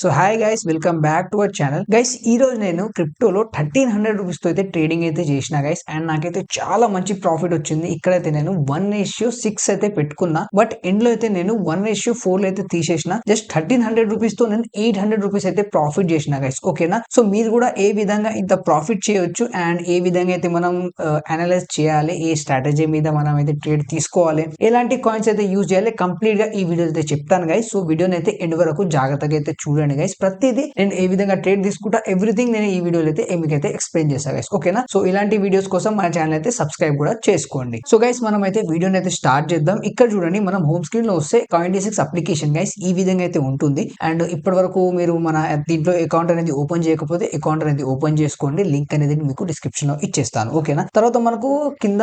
So hi guys, welcome back to our channel. Guys, ఈ రోజు నేను క్రిప్టోలో 1300 రూపీస్ తో అయితే ట్రేడింగ్ అయితే చేసిన గైస్. అండ్ నాకైతే చాలా మంచి ప్రాఫిట్ వచ్చింది. ఇక్కడైతే నేను 1:6 అయితే పెట్టుకున్నా. బట్ ఎండ్ లో అయితే నేను 1:4 అయితే తీసేసిన. జస్ట్ 1300 రూపీస్ తో నేను 800 రూపీస్ అయితే ప్రాఫిట్ చేసిన గైస్. ఓకేనా? సో మీరు కూడా ఏ విధంగా ఇంత ప్రాఫిట్ చేయొచ్చు అండ్ ఏ విధంగా అయితే మనం అనలైజ్ చేయాలి, ఏ స్ట్రాటజీ మీద మనం అయితే ట్రేడ్ తీసుకోవాలి, ఎలాంటి కాయిన్స్ అయితే యూజ్ చేయాలి, కంప్లీట్ గా ఈ వీడియో అయితే చెప్తాను గైస్. సో వీడియోని అయితే ఎండ్ వరకు జాగ్రత్తగా అయితే చూడండి గైస్. ప్రతిదీ నేను ఏ విధంగా ట్రేడ్ తీసుకుంటా, ఎవ్రీథింగ్ నేను ఈ వీడియోలో అయితే మీకైతే ఎక్స్ప్లెయిన్ చేస్తాను గైస్. ఓకేనా? సో ఇలాంటి వీడియోస్ కోసం మన ఛానల్ అయితే సబ్స్క్రైబ్ కూడా చేసుకోండి. సో గైస్, మనం అయితే వీడియోని అయితే స్టార్ట్ చేద్దాం. ఇక్కడ చూడండి, మనం హోమ్ స్క్రీన్ లో వస్తే Coin-D6 అప్లికేషన్ గైస్ ఈ విధంగా అయితే ఉంటుంది. అండ్ ఇప్పటి వరకు మీరు మన దీంట్లో అకౌంట్ అనేది ఓపెన్ చేయకపోతే అకౌంట్ అనేది ఓపెన్ చేసుకోండి. లింక్ అనేది మీకు డిస్క్రిప్షన్ లో ఇచ్చేస్తాను. ఓకేనా? తర్వాత మనకు కింద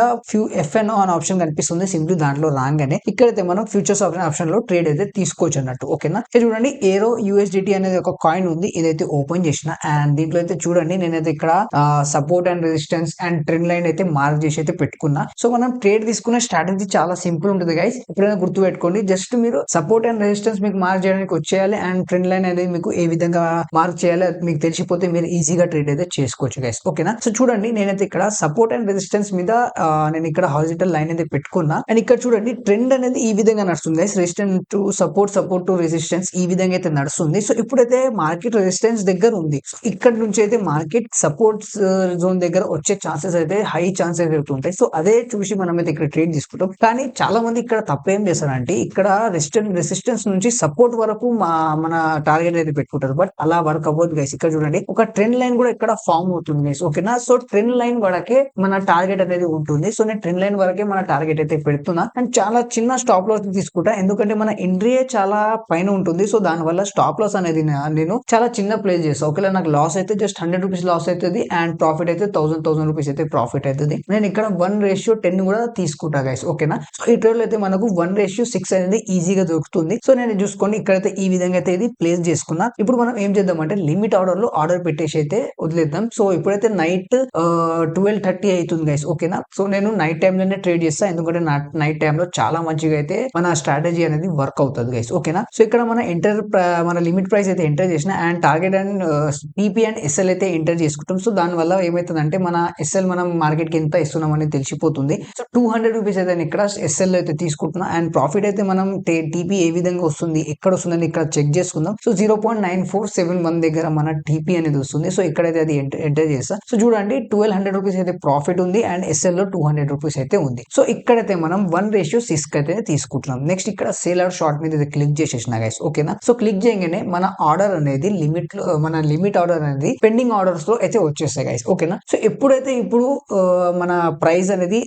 FNO అనే ఆప్షన్ కనిపిస్తుంది. సింప్లీ దాంట్లో రాగానే ఇక్కడైతే మనం ఫ్యూచర్స్ ఆప్షన్ లో ట్రేడ్ అయితే తీసుకోవచ్చు అన్నట్టు. ఓకేనా? ఇక్కడ చూడండి, ఏరో USDT అనేది ఒక కాయిన్ ఉంది. ఇదైతే ఓపెన్ చేసిన అండ్ దీంట్లో అయితే చూడండి, నేనైతే ఇక్కడ support and resistance and trend line అయితే మార్క్ చేసి అయితే పెట్టుకున్నా. సో మనం ట్రేడ్ తీసుకునే స్ట్రాటజీ చాలా సింపుల్ ఉంటుంది గైస్. ఎప్పుడైనా గుర్తు పెట్టుకోండి, జస్ట్ మీరు సపోర్ట్ అండ్ రెసిస్టెన్స్ మీకు మార్క్ చేయడానికి వచ్చేయాలి అండ్ ట్రెండ్ లైన్ అనేది మీకు ఏ విధంగా మార్క్ చేయాలి మీకు తెలిసిపోతే మీరు ఈజీగా ట్రేడ్ అయితే చేసుకోవచ్చు గైస్. ఓకేనా? సో చూడండి, నేనైతే ఇక్కడ సపోర్ట్ అండ్ రెసిస్టెన్స్ మీద నేను ఇక్కడ హారిజాంటల్ లైన్ అయితే పెట్టుకున్నా. అండ్ ఇక్కడ చూడండి, ట్రెండ్ అనేది ఈ విధంగా నడుస్తుంది guys. Resistance to support, support to resistance ఈ విధంగా అయితే నడుస్తుంది. సో ఇప్పుడైతే మార్కెట్ రెసిస్టెన్స్ దగ్గర ఉంది. ఇక్కడ నుంచి అయితే మార్కెట్ సపోర్ట్ జోన్ దగ్గర వచ్చే ఛాన్సెస్ అయితే హై ఛాన్సెస్ అయితే ఉంటాయి. సో అదే చూసి మనం అయితే ఇక్కడ ట్రేడ్ తీసుకుంటాం. కానీ చాలా మంది ఇక్కడ తప్పేం చేస్తారంటే, ఇక్కడ రెసిస్టెన్స్ నుంచి సపోర్ట్ వరకు మన టార్గెట్ అయితే పెట్టుకుంటారు. బట్ అలా వర్క్ అవ్వదు గైస్. ఇక్కడ చూడండి, ఒక ట్రెండ్ లైన్ కూడా ఇక్కడ ఫామ్ అవుతుంది గైస్. ఓకేనా? సో ట్రెండ్ లైన్ వరకే మన టార్గెట్ అనేది ఉంటుంది. సో నేను ట్రెండ్ లైన్ వరకే మన టార్గెట్ అయితే పెడుతున్నా అండ్ చాలా చిన్న స్టాప్ లాస్ తీసుకుంటా. ఎందుకంటే మన ఎంట్రీయే చాలా పైన ఉంటుంది. సో దాని వల్ల స్టాప్ లాస్ అనేది నేను చాలా చిన్న ప్లేస్ చేస్తాను. ఒకవేళ నాకు లాస్ అయితే జస్ట్ 100 రూపీస్ లాస్ అవుతుంది అండ్ ప్రాఫిట్ అయితే 1000 రూపీస్ అయితే ప్రాఫిట్ అవుతుంది. నేను ఇక్కడ 1:10 కూడా తీసుకుంటా గైస్. ఓకేనా? సో ఈ ట్రేడ్ లో అయితే మనకు 1:6 అనేది ఈజీగా దొరుకుతుంది. సో నేను చూసుకోండి, ఇక్కడైతే ఈ విధంగా అయితే ఇది ప్లేస్ చేసుకున్నా. ఇప్పుడు మనం ఏం చేద్దాం అంటే, లిమిట్ ఆర్డర్ లో ఆర్డర్ పెట్టేసి అయితే వదిలేద్దాం. సో ఇప్పుడైతే నైట్ 12:30 అవుతుంది గైస్. ఓకేనా? సో నేను నైట్ టైం లోనే ట్రేడ్ చేస్తాను. ఎందుకంటే నైట్ టైం లో చాలా మంచిగా అయితే మన స్ట్రాటజీ అనేది వర్క్ అవుతుంది గైస్. ఓకేనా? సో ఇక్కడ మన లిమిట్ ప్రైస్ అయితే ఎంటర్ చేసిన and target and TP and SL అయితే ఎంటర్ చేసుకుంటాం. సో దాని వల్ల ఏమైతుందంటే, మన SL మనం మార్కెట్ కి ఎంత ఇస్తున్నాం అనేది తెలిసిపోతుంది. సో 200 రూపీస్ అయితే నేను ఇక్కడ SL అయితే తీసుకుంటున్నా అండ్ ప్రాఫిట్ అయితే మనం TP ఏ విధంగా వస్తుంది, ఎక్కడ వస్తుందని ఇక్కడ చెక్ చేసుకుందాం. సో 0.9471 దగ్గర మన TP అనేది వస్తుంది. సో ఇక్కడైతే అది ఎంటర్ చేస్తా. సో చూడండి, 1200 రూపీస్ అయితే ప్రాఫిట్ ఉంది అండ్ SL లో 200 రూపీస్ అయితే ఉంది. సో ఇక్కడైతే మనం 1:6 అయితే తీసుకుంటున్నాం. నెక్స్ట్ ఇక్కడ సేల్ ఆర్ షార్ట్ మీద క్లిక్ చేసేసిన గైస్. ఓకేనా? సో క్లిక్ చేయగానే మన ఆర్డర్ అనేది మన లిమిట్ ఆర్డర్ అనేది పెండింగ్ ఆర్డర్స్ లో అయితే వచ్చేస్తాయి గైస్. ఓకేనా? సో ఎప్పుడైతే ఇప్పుడు మన ప్రైస్ అనేది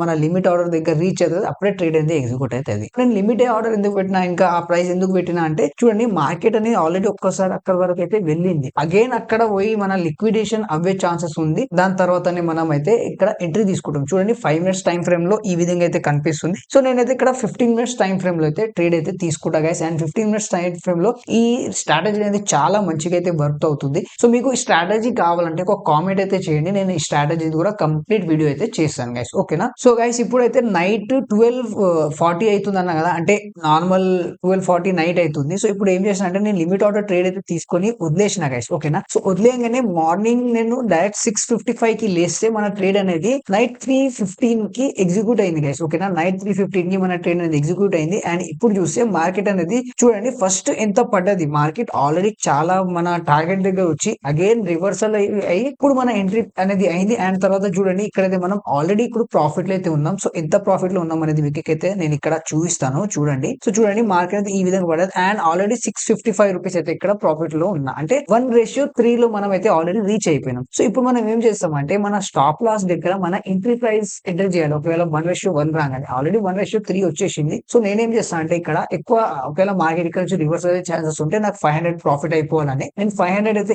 మన లిమిట్ ఆర్డర్ దగ్గర రీచ్ అవుతుంది, అప్పుడే ట్రేడ్ అనేది ఎగ్జిక్యూట్ అవుతుంది. నేను లిమిట్ ఆర్డర్ ఎందుకు పెట్టినా, ఇంకా ఆ ప్రైస్ ఎందుకు పెట్టినా అంటే, చూడండి, మార్కెట్ అనేది ఆల్రెడీ ఒక్కసారి అక్కడ వరకు అయితే వెళ్ళింది. అగైన్ అక్కడ పోయి మన లిక్విడేషన్ అవ్వే ఛాన్సెస్ ఉంది. దాని తర్వాతనే మనం అయితే ఇక్కడ ఎంట్రీ తీసుకుంటాం. చూడండి, 5 మినిట్స్ టైం ఫ్రేమ్ లో ఈ విధంగా అయితే కనిపిస్తుంది. సో నేనైతే ఇక్కడ 15 మినిట్స్ టైం ఫ్రేమ్ లో అయితే ట్రేడ్ అయితే తీసుకుంటా guys. And 15 minutes time frame లో ఈ స్ట్రాటజీ అనేది చాలా మంచిగా అయితే వర్క్ అవుతుంది. సో మీకు ఈ స్ట్రాటజీ కావాలంటే ఒక కామెంట్ అయితే చేయండి, నేను ఈ స్ట్రాటజీ కూడా కంప్లీట్ వీడియో అయితే చేస్తాను గైస్. ఓకేనా? సో గైస్, ఇప్పుడైతే నైట్ 12:40 అవుతుంది అన్నా కదా, అంటే నార్మల్ 12:40 నైట్ అవుతుంది. సో ఇప్పుడు ఏం చేసిన అంటే, నేను లిమిట్ ఆర్డర్ ట్రేడ్ అయితే తీసుకొని వదిలేసిన గైస్. ఓకేనా? సో వదిలేయగానే మార్నింగ్ నేను డైరెక్ట్ 6:55 కి లేస్తే మన ట్రేడ్ అనేది నైట్ 3:15 కి ఎగ్జిక్యూట్ అయింది గైస్. ఓకేనా? నైట్ 3:15 కి మన ట్రేడ్ అనేది ఎగ్జిక్యూట్ అయింది. అండ్ ఇప్పుడు చూస్తే మార్కెట్ అనేది చూడండి, ఫస్ట్ ఎంత పడ్డది. మార్కెట్ ఆల్రెడీ చాలా మన టార్గెట్ దగ్గర వచ్చి అగైన్ రివర్సల్ అయ్యి ఇప్పుడు మన ఎంట్రీ అనేది అయింది. అండ్ తర్వాత చూడండి, ఇక్కడైతే మనం ఆల్రెడీ ఇప్పుడు ప్రాఫిట్ లో అయితే ఉన్నాం. సో ఎంత ప్రాఫిట్ లో ఉన్నాం అనేది మీకైతే నేను ఇక్కడ చూపిస్తాను. చూడండి, సో చూడండి, మార్కెట్ అయితే ఈ విధంగా పడదు అండ్ ఆల్రెడీ 655 రూపీస్ అయితే ఇక్కడ ప్రాఫిట్ లో ఉన్నా. అంటే 1:3 లో మనం అయితే ఆల్రెడీ రీచ్ అయిపోయినాం. సో ఇప్పుడు మనం ఏం చేస్తామంటే, మన స్టాప్ లాస్ దగ్గర మన ఎంట్రీ ప్రైస్ ఎంటర్ చేయాలి. ఒకవేళ 1:1 రాగానే ఆల్రెడీ 1:3 వచ్చేసింది. సో నేనేం చేస్తాను అంటే, ఇక్కడ ఎక్కువ ఒకవేళ మార్కెట్ ఇక్కడ నుంచి రివర్స్ అయ్యే ఛాన్సెస్ ఉంటే నాకు 500 ప్రాఫిట్ అయిపోవాలని నేను 500 అయితే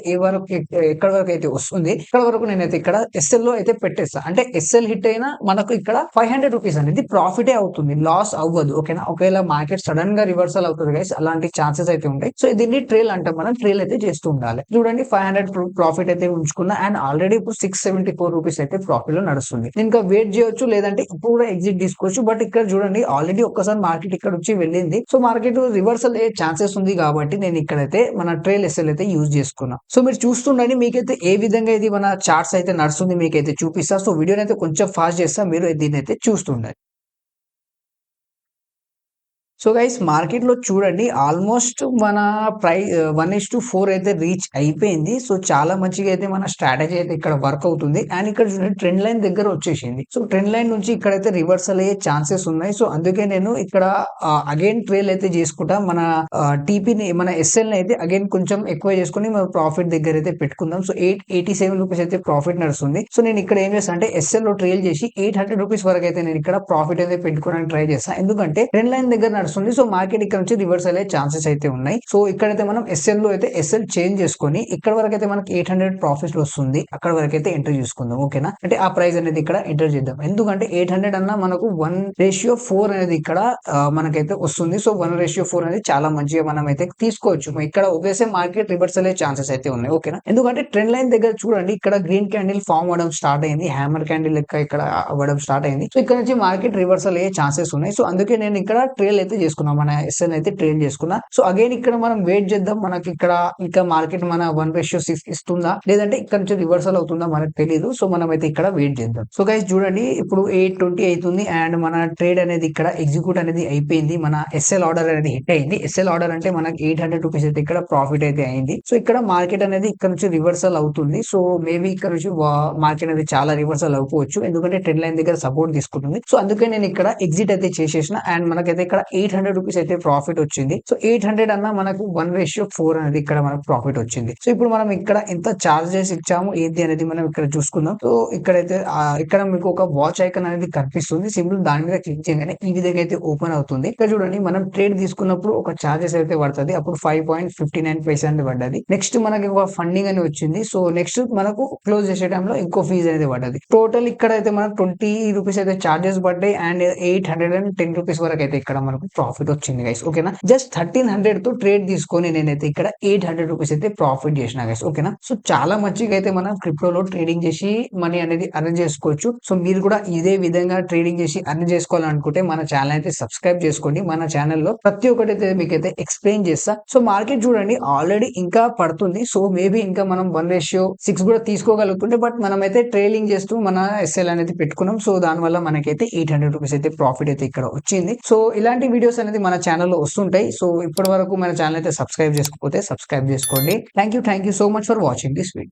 ఎక్కడ వరకు అయితే వస్తుంది ఇక్కడ వరకు నేనైతే ఇక్కడ SL లో అయితే పెట్టేస్తా. అంటే SL హిట్ అయినా మనకు ఇక్కడ 500 రూపీస్ అనేది ప్రాఫిటే అవుతుంది, లాస్ అవ్వదు. ఓకేనా? ఒకవేళ మార్కెట్ సడన్ గా రివర్సల్ అవుతుంది గైస్, అలాంటి ఛాన్సెస్ అయితే ఉంటాయి. సో దీన్ని ట్రేల్ అంటాం. మనం ట్రేల్ అయితే చేస్తూ ఉండాలి. చూడండి, 500 ప్రాఫిట్ అయితే ఉంచుకున్నా అండ్ ఆల్రెడీ ఇప్పుడు 674 రూపీస్ అయితే ప్రాఫిట్ లో నడుస్తుంది. నేను ఇంకా వెయిట్ చేయొచ్చు, లేదంటే ఇప్పుడు కూడా ఎగ్జిట్ తీసుకోవచ్చు. బట్ ఇక్కడ చూడండి, ఆల్రెడీ ఒక్కసారి మార్కెట్ ఇక్కడ వచ్చి వెళ్ళింది. సో మార్కెట్ రివర్సల్ అయ్యే ఛాన్సెస్ ఉంది కాబట్టి నేను ఇక్కడైతే మన ట్రైల్ ఎస్ఎల్ అయితే యూజ్ చేసుకున్నాం. సో మీరు చూస్తుండండి, మీకైతే ఏ విధంగా ఇది మన చార్ట్స్ అయితే నడుస్తుంది మీకైతే చూపిస్తా. సో వీడియోని అయితే కొంచెం ఫాస్ట్ చేస్తా, మీరు దీన్ని అయితే చూస్తుండండి. సో గైస్, మార్కెట్‌లో చూడండి ఆల్మోస్ట్ మన 1:4 అయితే రీచ్ అయిపోయింది. సో చాలా మంచిగా అయితే మన స్ట్రాటజీ అయితే ఇక్కడ వర్క్ అవుతుంది. అండ్ ఇక్కడ చూడండి ట్రెండ్ లైన్ దగ్గర వచ్చేసింది. సో ట్రెండ్ లైన్ నుంచి ఇక్కడైతే రివర్సల్ అయ్యే ఛాన్సెస్ ఉన్నాయి. సో అందుకే నేను ఇక్కడ అగైన్ ట్రేల్ అయితే చేసుకుంటా. మన టీపీని మన ఎస్ఎల్‌ని అయితే అగైన్ కొంచెం ఎక్కువ చేసుకొని మన ప్రాఫిట్ దగ్గర అయితే పెట్టుకుందాం. సో ₹887 అయితే ప్రాఫిట్ నడుస్తుంది. సో నేను ఇక్కడ ఏం చేస్తా అంటే ఎస్ఎల్‌లో ట్రేల్ చేసి ₹800 వరకు అయితే నేను ఇక్కడ ప్రాఫిట్ అయితే పెట్టుకోవడానికి ట్రై చేస్తా. ఎందుకంటే ట్రెండ్ లైన్ దగ్గర నడుస్తుంది. సో మార్కెట్ ఇక్కడ నుంచి రివర్స్ అయ్యే ఛాన్సెస్ అయితే ఉన్నాయి. సో ఇక్కడైతే మనం ఎస్ఎల్ లో అయితే ఎస్ఎల్ చేంజ్ చేసుకొని ఇక్కడ వరకు అయితే మనకి 800 ప్రాఫిట్ వస్తుంది. అక్కడ వరకు అయితే ఎంటర్ చేసుకుందాం. ఓకేనా, అంటే ఆ ప్రైస్ అనేది ఇక్కడ ఎంటర్ చేద్దాం. ఎందుకంటే 800 అన్న మనకు 1:4 అనేది ఇక్కడ మనకైతే వస్తుంది. సో 1:4 అనేది చాలా మంచిగా మనం అయితే తీసుకోవచ్చు. ఇక్కడ ఒకేసారి మార్కెట్ రివర్స్ అయ్యే ఛాన్సెస్ అయితే ఉన్నాయి. ఓకేనా, ఎందుకంటే ట్రెండ్ లైన్ దగ్గర చూడండి ఇక్కడ గ్రీన్ క్యాండిల్ ఫామ్ అవడం స్టార్ట్ అయింది. హ్యామర్ క్యాండిల్ లెక్క ఇక్కడ అవ్వడం స్టార్ట్ అయింది. సో ఇక్కడ నుంచి మార్కెట్ రివర్సల్ అయ్యే ఛాన్సెస్ ఉన్నాయి. సో అందుకే నేను ఇక్కడ ట్రేల్ అయితే చేసుకున్నాం, మన ఎస్ఎన్ అయితే ట్రేడ్ చేసుకున్నా. సో అగైన్ ఇక్కడ మనం వెయిట్ చేద్దాం. మనకి ఇక్కడ ఇంకా మార్కెట్ మన 1:6 ఇస్తుందా లేదంటే ఇక్కడ నుంచి రివర్సల్ అవుతుందా మనకు తెలియదు. సో మనం అయితే ఇక్కడ వెయిట్ చేద్దాం. సో గైస్ చూడండి, ఇప్పుడు 8:20 అవుతుంది అండ్ మన ట్రేడ్ అనేది ఇక్కడ ఎగ్జిక్యూట్ అనేది అయిపోయింది. మన ఎస్ఎల్ ఆర్డర్ అనేది హిట్ అయింది. ఎస్ఎల్ ఆర్డర్ అంటే మనకి ₹800 అయితే ఇక్కడ ప్రాఫిట్ అయితే అయింది. సో ఇక్కడ మార్కెట్ అనేది ఇక్కడ నుంచి రివర్సల్ అవుతుంది. సో మేబీ ఇక్కడ నుంచి మార్కెట్ అనేది చాలా రివర్సల్ అవ్వచ్చు, ఎందుకంటే ట్రెండ్ లైన్ దగ్గర సపోర్ట్ తీసుకుంటుంది. సో అందుకే నేను ఇక్కడ ఎగ్జిట్ అయితే చేసేసిన అండ్ మనకైతే ఇక్కడ ₹800 అయితే ప్రాఫిట్ వచ్చింది. సో 800 అన్న మనకు 1:4 అనేది ఇక్కడ మనకు ప్రాఫిట్ వచ్చింది. సో ఇప్పుడు మనం ఇక్కడ ఎంత చార్జెస్ ఇచ్చాము ఏంటి అనేది మనం ఇక్కడ చూసుకుందాం. సో ఇక్కడైతే ఇక్కడ మీకు ఒక వాచ్ ఐకాన్ అనేది కనిపిస్తుంది. సింపుల్ దాని మీద క్లిక్ చేయగానే ఈ విధంగా అయితే ఓపెన్ అవుతుంది. ఇక్కడ చూడండి, మనం ట్రేడ్ తీసుకున్నప్పుడు ఒక చార్జెస్ అయితే పడుతుంది. అప్పుడు 5.59 పైసా అనేది పడ్డది. నెక్స్ట్ మనకి ఒక ఫండింగ్ అని వచ్చింది. సో నెక్స్ట్ మనకు క్లోజ్ చేసే టైంలో ఇంకో ఫీజ్ అనేది పడ్డది. టోటల్ ఇక్కడ అయితే మనకు ₹20 అయితే చార్జెస్ పడ్డాయి అండ్ ₹810 వరకు అయితే ఇక్కడ మనకు ప్రాఫిట్ వచ్చింది గైస్. ఓకేనా, జస్ట్ 1300 తో ట్రేడ్ తీసుకొని నేనైతే ఇక్కడ ₹800 అయితే ప్రాఫిట్ చేసిన గైస్. ఓకేనా, సో చాలా మంచిగా అయితే మనం క్రిప్టోలో ట్రేడింగ్ చేసి మనీ అనేది అర్న్ చేసుకోవచ్చు. సో మీరు కూడా ఇదే విధంగా ట్రేడింగ్ చేసి అర్న్ చేసుకోవాలనుకుంటే మన ఛానల్ అయితే సబ్స్క్రైబ్ చేసుకోండి. మన ఛానల్లో ప్రతి ఒక్కటి అయితే మీకైతే ఎక్స్ప్లెయిన్ చేస్తా. సో మార్కెట్ చూడండి ఆల్రెడీ ఇంకా పడుతుంది. సో మేబీ ఇంకా మనం 1:6 కూడా తీసుకోగలుగుతుంటే, బట్ మనం అయితే ట్రేడింగ్ చేస్తూ మన ఎస్ఎల్ అనేది పెట్టుకున్నాం. సో దానివల్ల మనకైతే ₹800 అయితే ప్రాఫిట్ అయితే ఇక్కడ వచ్చింది. సో ఇలాంటి వీడియోస్ అనేది మన ఛానల్లో వస్తుంటాయి. సో ఇప్పటి వరకు మన ఛానల్ అయితే సబ్స్క్రైబ్ చేసుకోకపోతే సబ్స్క్రైబ్ చేసుకోండి. Thank you so much for watching this video.